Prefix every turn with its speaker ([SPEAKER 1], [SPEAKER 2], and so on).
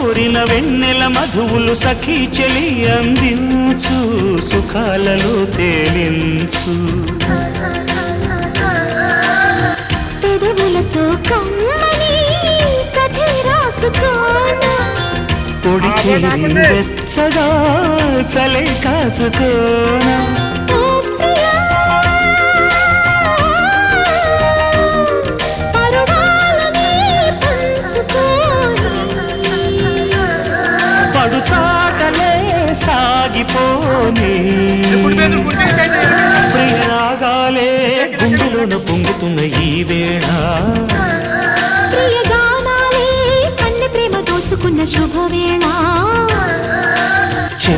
[SPEAKER 1] కోరిన వెన్నెల మధువులు సఖీ చెలి అందించు సుఖాలలో తేలించు
[SPEAKER 2] పెదవులతో కమ్మని కథ రాసుకోనా
[SPEAKER 1] పొడి చేరి వెచ్చగా చలే కాచుకోనా పడుచాటలే సాగిపోని ప్రియరాగాలే గుండెలోన పొంగుతున్న ఈ వేళ
[SPEAKER 2] ప్రియ గానాలే కన్నె ప్రేమ దోచుకున్న శుభవే